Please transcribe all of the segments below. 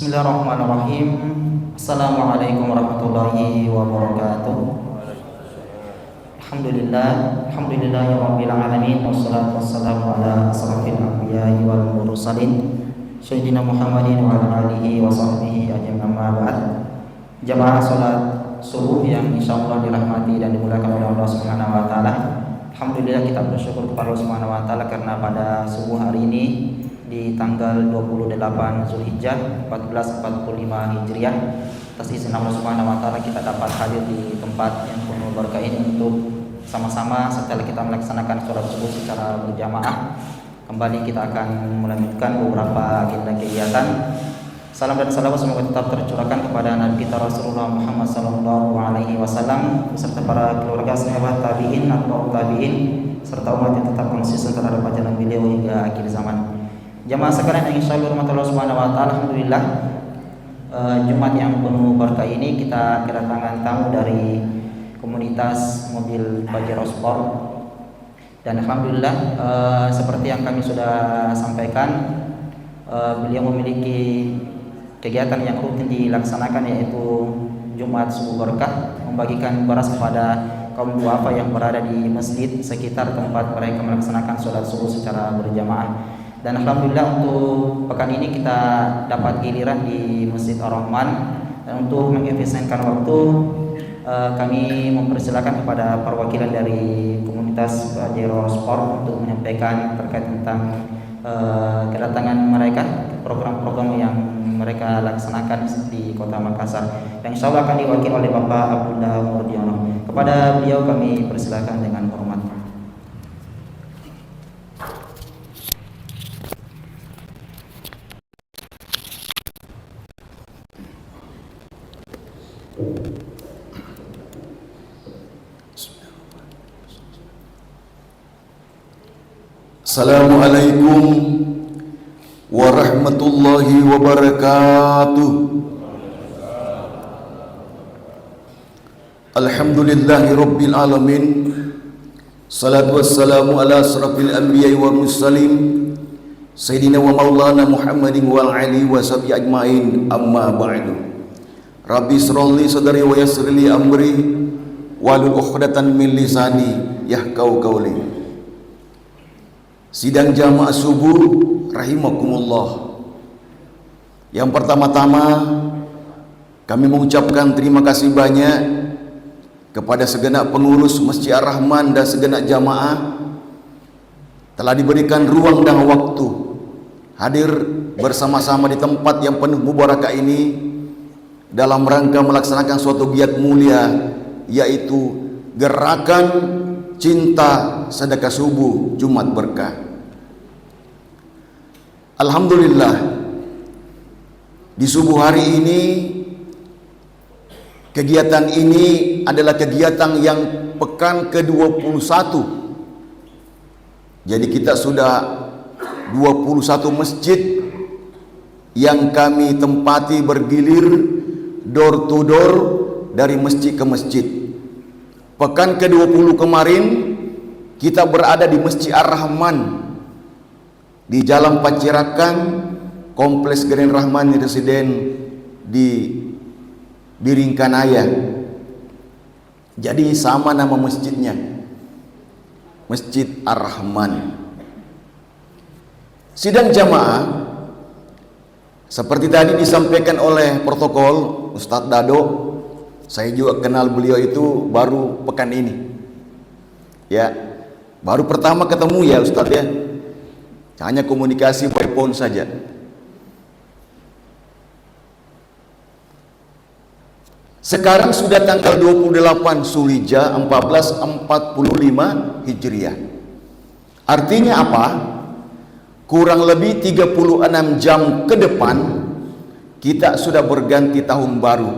Bismillahirrahmanirrahim. Assalamualaikum warahmatullahi wabarakatuh. Alhamdulillahirabbil alamin wassalatu wassalamu ala asrofil anbiya'i wal mursalin sayyidina Muhammadin wa ala alihi wa sahbihi ajma'in, amma ba'd. Jamaah salat subuh yang insyaallah dirahmati dan dimuliakan oleh Allah Subhanahu wa taala. Alhamdulillah kita bersyukur kepada Allah Subhanahu wa taala karena pada subuh hari ini di tanggal 28 Zulhijjah 1445 Hijriah, atas izin Allah Subhanahu wa taala kita dapat hadir di tempat yang penuh berkah ini untuk sama-sama setelah kita melaksanakan sholat subuh secara berjamaah. Kembali kita akan melanjutkan beberapa agenda kegiatan. Salam dan salawat semoga tetap tercurahkan kepada Nabi kita Rasulullah Muhammad sallallahu alaihi wasallam beserta para keluarga, sahabat tabi'in atau tabi'in serta umat yang tetap konsisten terhadap ajaran beliau hingga akhir zaman. Jamaah sekalian yang insyaallah rahmatullah subhanahu wa ta'ala, alhamdulillah Jumat yang penuh berkah ini kita kedatangan tamu dari komunitas mobil Pajero Sport. Dan alhamdulillah seperti yang kami sudah sampaikan, beliau memiliki kegiatan yang rutin dilaksanakan, yaitu Jumat subuh berkah, membagikan beras kepada kaum duafa yang berada di masjid sekitar tempat mereka melaksanakan sholat subuh secara berjamaah. Dan alhamdulillah untuk pekan ini kita dapat giliran di Masjid Ar-Rahman. Dan untuk mengefisienkan waktu, kami mempersilakan kepada perwakilan dari komunitas Pajero Sport untuk menyampaikan terkait tentang kedatangan mereka, program-program yang mereka laksanakan di Kota Makassar, yang insya Allah akan diwakili oleh Bapak Abdullah Murdiono. Kepada beliau kami persilakan dengan hormat. Assalamualaikum warahmatullahi wabarakatuh. Alhamdulillahi rabbil alamin. Salatu wassalamu ala asrafil anbiya'i wal mursalin Sayyidina wa maulana Muhammadin wa alihi wa sahbihi ajma'in, amma ba'du. Rabbi shrahli sadri wa yassir li amri wahlul 'uqdatam min lisani yafqahu qawli. Sidang jamaah subuh rahimakumullah. Yang pertama-tama kami mengucapkan terima kasih banyak kepada segenap pengurus Masjid Ar-Rahman dan segenap jamaah telah diberikan ruang dan waktu hadir bersama-sama di tempat yang penuh mubarakah ini dalam rangka melaksanakan suatu giat mulia, yaitu gerakan cinta sedekah subuh Jumat berkah. Alhamdulillah, di subuh hari ini kegiatan ini adalah kegiatan yang pekan ke-21. Jadi kita sudah 21 masjid yang kami tempati bergilir door to door dari masjid ke masjid. Pekan ke-20 kemarin kita berada di Masjid Ar-Rahman di Jalan Pacirakan, Kompleks Grand Rahman Residen di Biringkanaya. Jadi sama nama masjidnya, Masjid Ar-Rahman. Sidang jamaah seperti tadi disampaikan oleh protokol Ustadz Dado, saya juga kenal beliau itu baru pekan ini. Ya, baru pertama ketemu ya Ustadz ya. Hanya komunikasi by phone saja. Sekarang sudah tanggal 28 Zulhijjah 1445 Hijriah. Artinya apa? Kurang lebih 36 jam ke depan kita sudah berganti tahun baru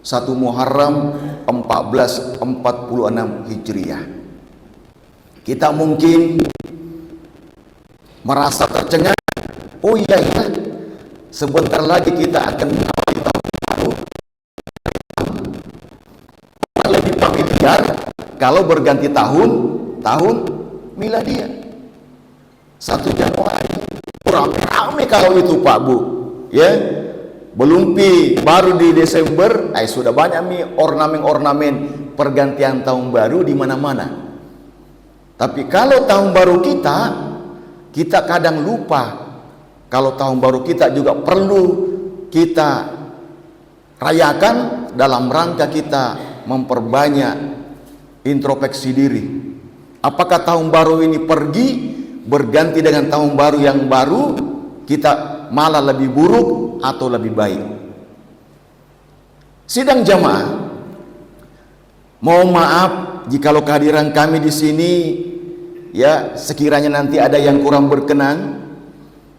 1 Muharram 1446 Hijriah. Kita mungkin merasa tercengang. Oh iya, sebentar lagi kita akan mengawali tahun baru. Lebih familiar kalau berganti tahun miladiah 1 Januari. Rame-rame kalau itu Pak Bu, ya. belum pi baru di Desember, sudah banyak nih ornamen-ornamen pergantian tahun baru di mana-mana. Tapi kalau tahun baru kita kadang lupa kalau tahun baru kita juga perlu kita rayakan dalam rangka kita memperbanyak introspeksi diri. Apakah tahun baru ini pergi berganti dengan tahun baru yang baru, kita malah lebih buruk atau lebih baik? Sidang jamaah, mohon maaf jikalau kehadiran kami di sini ya sekiranya nanti ada yang kurang berkenan,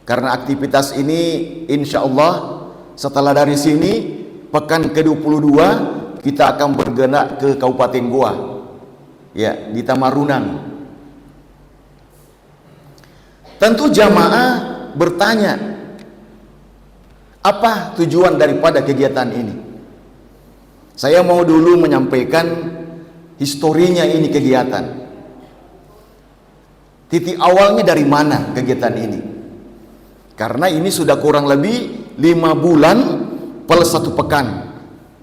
karena aktivitas ini insya Allah setelah dari sini pekan ke-22 kita akan bergerak ke Kabupaten Goa, ya, di Tamarunang. Tentu jamaah bertanya, apa tujuan daripada kegiatan ini? Saya mau dulu menyampaikan historinya ini kegiatan. Titik awalnya dari mana kegiatan ini? Karena ini sudah kurang lebih 5 bulan plus 1 pekan.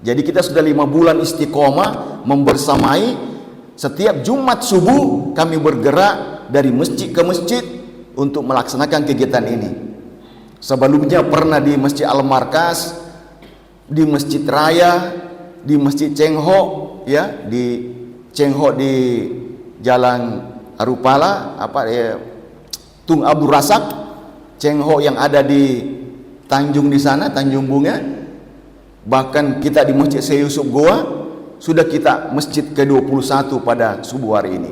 Jadi kita sudah 5 bulan istiqomah membersamai. Setiap Jumat subuh kami bergerak dari masjid ke masjid untuk melaksanakan kegiatan ini. Sebelumnya pernah di Masjid Al-Markas, di Masjid Raya, di Masjid Cengho, ya, di Cengho di Jalan Arupala, Tung Abdul Razak, Cengho yang ada di Tanjung di sana, Tanjung Bunga. Bahkan kita di Masjid Syekh Yusuf Goa, sudah kita masjid ke-21 pada subuh hari ini.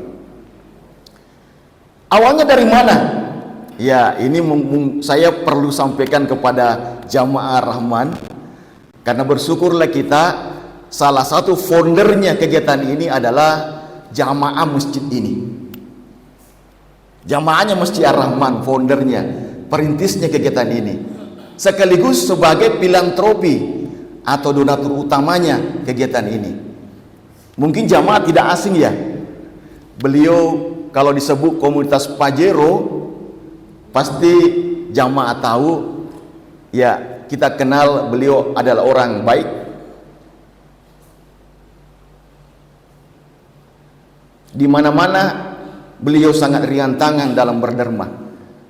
Awalnya dari mana? Ya, ini saya perlu sampaikan kepada jamaah Rahman, karena bersyukurlah kita salah satu foundernya kegiatan ini adalah jamaah masjid ini. Jamaahnya Masjid Ar-Rahman, foundernya, perintisnya kegiatan ini, sekaligus sebagai filantropi atau donatur utamanya kegiatan ini. Mungkin jamaah tidak asing ya, beliau kalau disebut komunitas Pajero pasti jamaah tahu ya, kita kenal beliau adalah orang baik. Di mana-mana beliau sangat ringan tangan dalam berderma.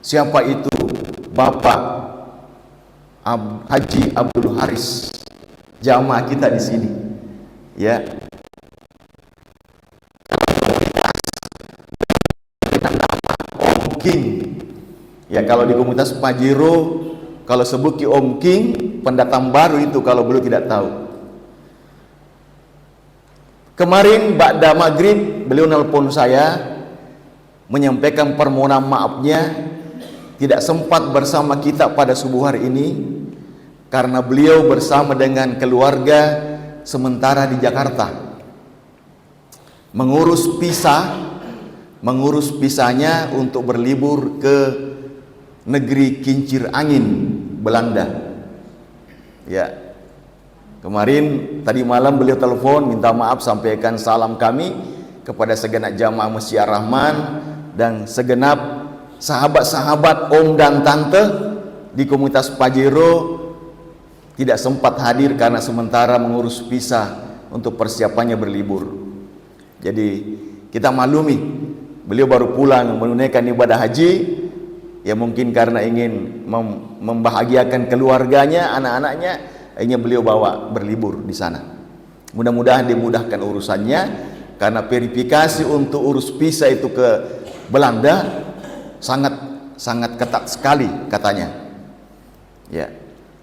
Siapa itu? Bapak Haji Abdul Haris, jamaah kita di sini, ya. Om King, ya, kalau di komunitas Pajero, kalau sebut Ki Om King, pendatang baru itu kalau beliau tidak tahu. Kemarin ba'da maghrib beliau nelpon saya menyampaikan permohonan maafnya tidak sempat bersama kita pada subuh hari ini karena beliau bersama dengan keluarga sementara di Jakarta mengurus pisahnya untuk berlibur ke negeri kincir angin Belanda. Ya, kemarin tadi malam beliau telepon minta maaf, sampaikan salam kami kepada segenap jamaah Masjid Ar-Rahman dan segenap sahabat-sahabat om dan tante di komunitas Pajero tidak sempat hadir karena sementara mengurus visa untuk persiapannya berlibur. Jadi kita maklumi beliau baru pulang menunaikan ibadah haji, ya mungkin karena ingin membahagiakan keluarganya, anak-anaknya, akhirnya beliau bawa berlibur di sana. Mudah-mudahan dimudahkan urusannya, karena verifikasi untuk urus visa itu ke Belanda sangat ketat sekali katanya. Ya,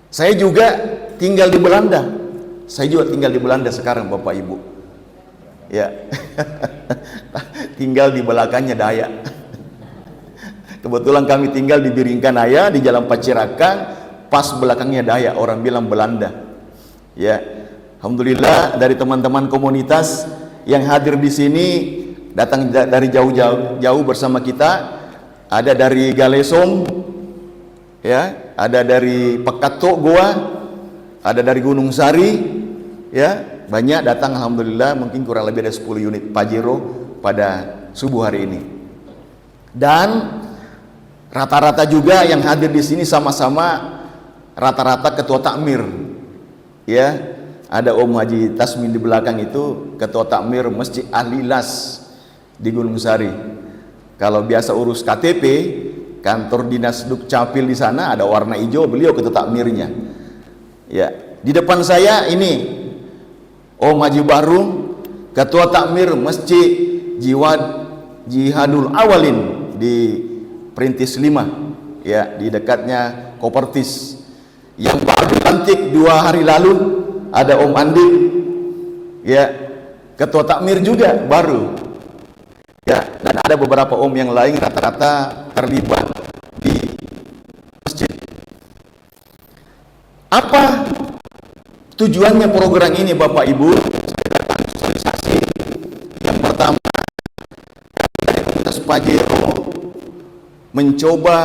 saya juga tinggal di Belanda. Saya juga tinggal di Belanda sekarang, Bapak Ibu. Ya, tinggal di belakangnya Dayak. Kebetulan kami tinggal di Biringkanaya di Jalan Pacirakang, pas belakangnya Dayak, orang bilang Belanda. Ya, alhamdulillah dari teman-teman komunitas yang hadir di sini datang dari jauh bersama kita. Ada dari Galesong, ya, ada dari Pekato Goa, ada dari Gunung Sari, ya, banyak datang alhamdulillah, mungkin kurang lebih ada 10 unit Pajero pada subuh hari ini. Dan rata-rata juga yang hadir di sini sama-sama rata-rata ketua takmir. Ya, ada Om Haji Tasmin di belakang itu ketua takmir Masjid Ahlilas di Gunung Sari. Kalau biasa urus KTP, kantor dinas Dukcapil di sana ada warna hijau, beliau ketua takmirnya. Ya, di depan saya ini Om Haji Bahrum, ketua takmir Masjid Jihadul Awalin di Perintis 5, ya, di dekatnya Kopertis. Yang baru dilantik 2 hari lalu ada Om Andi, ya, ketua takmir juga baru, ya, dan ada beberapa om yang lain rata-rata terlibat di masjid. Apa tujuannya program ini Bapak Ibu? Sosialisasi. Yang pertama, dari komunitas Pajero mencoba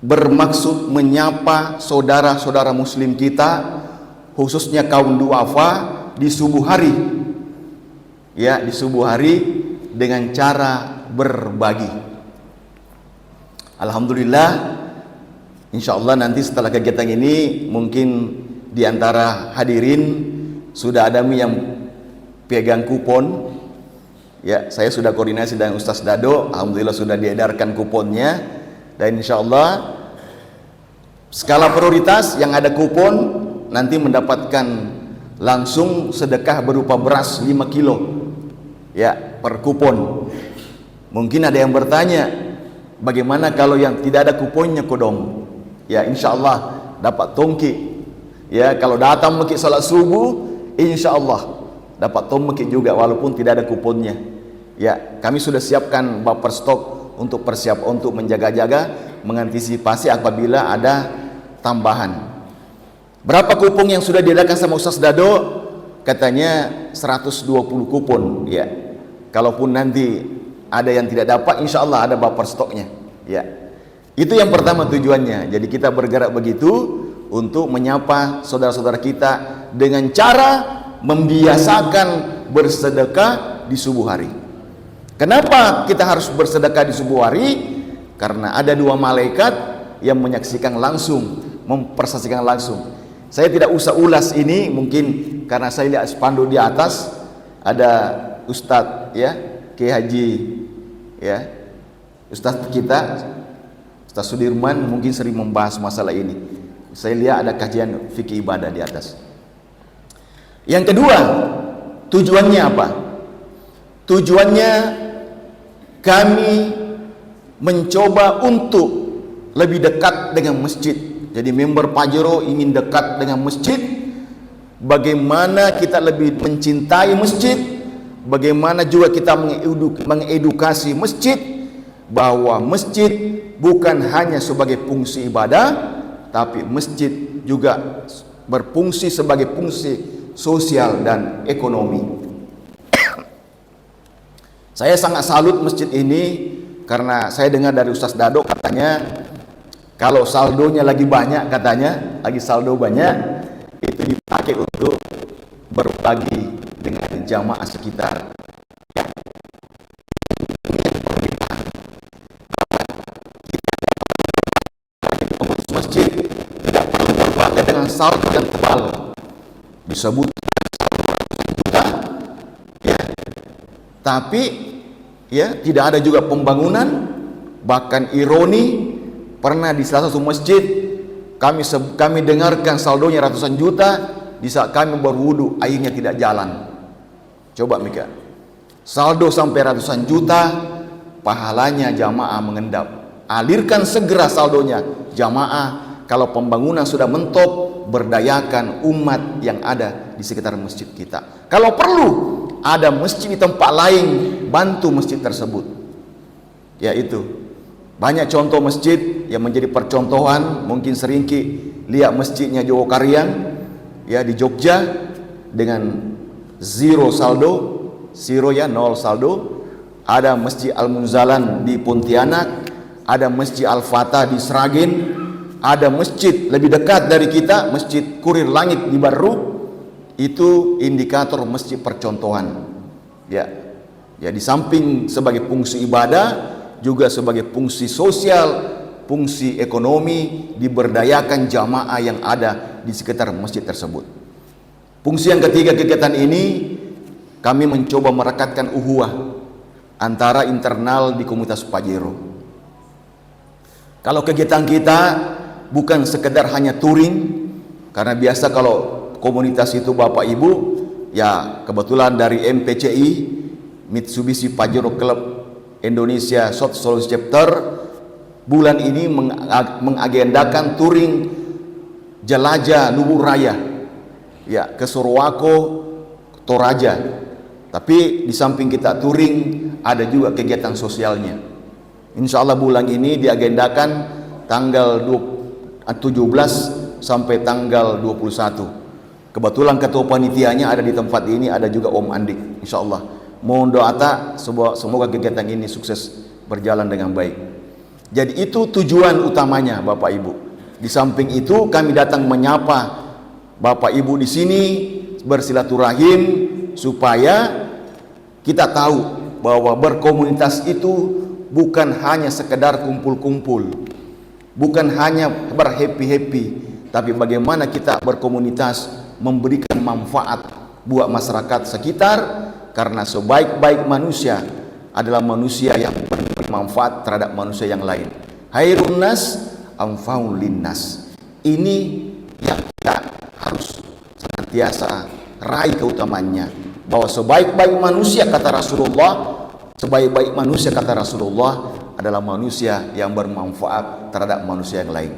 bermaksud menyapa saudara-saudara muslim kita, khususnya kaum duafa di subuh hari, ya, di subuh hari dengan cara berbagi. Alhamdulillah, insya Allah nanti setelah kegiatan ini mungkin di antara hadirin sudah ada yang pegang kupon, ya. Saya sudah koordinasi dengan Ustaz Dado, alhamdulillah sudah diedarkan kuponnya, dan insya Allah skala prioritas yang ada kupon nanti mendapatkan langsung sedekah berupa beras 5 kilo, ya, per kupon. Mungkin ada yang bertanya, bagaimana kalau yang tidak ada kuponnya kodong? Ya, insya Allah dapat tongki. Ya, kalau datang mungkin salat subuh, insya Allah dapat tongki juga walaupun tidak ada kuponnya. Ya, kami sudah siapkan buffer stok untuk untuk menjaga-jaga, mengantisipasi apabila ada tambahan. Berapa kupon yang sudah diedarkan sama Ustaz Dado? Katanya 120 kupon, ya. Kalaupun nanti ada yang tidak dapat, insya Allah ada buffer stoknya, ya. Itu yang pertama tujuannya. Jadi kita bergerak begitu untuk menyapa saudara-saudara kita dengan cara membiasakan bersedekah di subuh hari. Kenapa kita harus bersedekah di subuh hari? Karena ada 2 malaikat yang menyaksikan langsung, mempersaksikan langsung. Saya tidak usah ulas ini, mungkin karena saya lihat spanduk di atas ada Ustadz, ya, Kiai Haji, ya, Ustadz kita Ustadz Sudirman mungkin sering membahas masalah ini. Saya lihat ada kajian fikih ibadah di atas. Yang kedua, tujuannya apa? Tujuannya kami mencoba untuk lebih dekat dengan masjid. Jadi member Pajero ingin dekat dengan masjid. Bagaimana kita lebih mencintai masjid, bagaimana juga kita mengedukasi masjid bahwa masjid bukan hanya sebagai fungsi ibadah, tapi masjid juga berfungsi sebagai fungsi sosial dan ekonomi. Saya sangat salut masjid ini karena saya dengar dari Ustaz Dado katanya kalau saldonya lagi banyak, katanya lagi saldo banyak, itu dipakai untuk berbagi dengan jamaah sekitar. Masjid tidak perlu berbagi dengan saldo yang tebal, bisa butuh juta, ya. Tapi ya tidak ada juga pembangunan. Bahkan ironi, pernah di salah satu masjid kami dengarkan saldonya ratusan juta, di saat kami berwudu airnya tidak jalan. Coba mikir, saldo sampai ratusan juta, pahalanya jamaah mengendap. Alirkan segera saldonya jamaah. Kalau pembangunan sudah mentok, berdayakan umat yang ada di sekitar masjid kita. Kalau perlu ada masjid di tempat lain, bantu masjid tersebut. Ya, itu banyak contoh masjid yang menjadi percontohan. Mungkin seringki lihat masjidnya Jowo Karyang, ya, di Jogja dengan zero saldo, zero, ya, nol saldo. Ada masjid Al-Munzalan di Pontianak, ada masjid Al-Fatah di Sragen, ada masjid lebih dekat dari kita, masjid Kurir Langit di Baru. Itu indikator masjid percontohan, ya. Ya, di samping sebagai fungsi ibadah, juga sebagai fungsi sosial fungsi ekonomi, diberdayakan jamaah yang ada di sekitar masjid tersebut. Fungsi yang ketiga kegiatan ini, kami mencoba merekatkan uhuwah antara internal di komunitas Pajero. Kalau kegiatan kita bukan sekedar hanya touring, karena biasa kalau komunitas itu Bapak Ibu, ya kebetulan dari MPCI, Mitsubishi Pajero Club Indonesia South Sulawesi Chapter, bulan ini mengagendakan touring jelajah Luwu Raya, ya ke Sorowako, Toraja. Tapi di samping kita touring, ada juga kegiatan sosialnya. Insya Allah bulan ini diagendakan tanggal 17 sampai tanggal 21. Kebetulan ketua panitianya ada di tempat ini, ada juga Om Andik. Insya Allah mohon doa semoga kegiatan ini sukses berjalan dengan baik. Jadi itu tujuan utamanya Bapak Ibu. Di samping itu kami datang menyapa Bapak Ibu di sini, bersilaturahim, supaya kita tahu bahwa berkomunitas itu bukan hanya sekedar kumpul-kumpul, bukan hanya berhappy-happy, tapi bagaimana kita berkomunitas memberikan manfaat buat masyarakat sekitar, karena sebaik-baik manusia adalah manusia yang bermanfaat terhadap manusia yang lain. Khairun nas anfa'ul linnas. Ini yang kita harus senantiasa raih keutamaannya, bahwa sebaik-baik manusia kata Rasulullah adalah manusia yang bermanfaat terhadap manusia yang lain.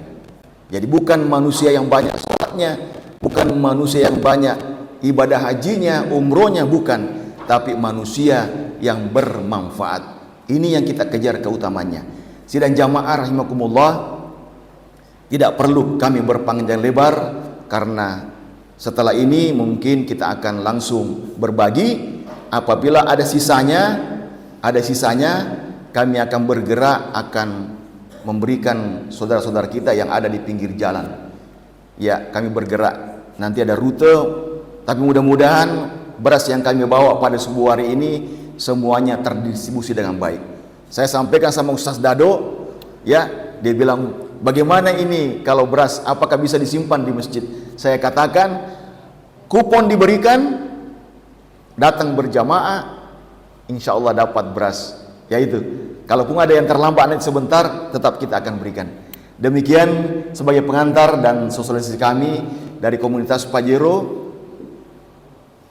Jadi bukan manusia yang banyak sholatnya, bukan manusia yang banyak ibadah hajinya, umrohnya, bukan, tapi manusia yang bermanfaat. Ini yang kita kejar keutamanya. Sidang jamaah rahimakumullah, tidak perlu kami berpanjang lebar, karena setelah ini mungkin kita akan langsung berbagi. Apabila ada sisanya kami akan bergerak, akan memberikan saudara-saudara kita yang ada di pinggir jalan. Ya, kami bergerak. Nanti ada rute, tapi mudah-mudahan beras yang kami bawa pada subuh hari ini semuanya terdistribusi dengan baik. Saya sampaikan sama Ustaz Dado, ya, dia bilang, bagaimana ini kalau beras, apakah bisa disimpan di masjid? Saya katakan, kupon diberikan, datang berjamaah, insya Allah dapat beras. Yaitu, kalaupun ada yang terlambat nanti sebentar, tetap kita akan berikan. Demikian sebagai pengantar dan sosialisasi kami dari komunitas Pajero.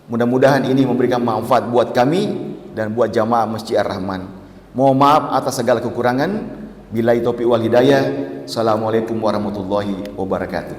Mudah-mudahan ini memberikan manfaat buat kami dan buat jamaah Masjid Ar-Rahman. Mohon maaf atas segala kekurangan. Billahi taufiq wal hidayah. Assalamualaikum warahmatullahi wabarakatuh.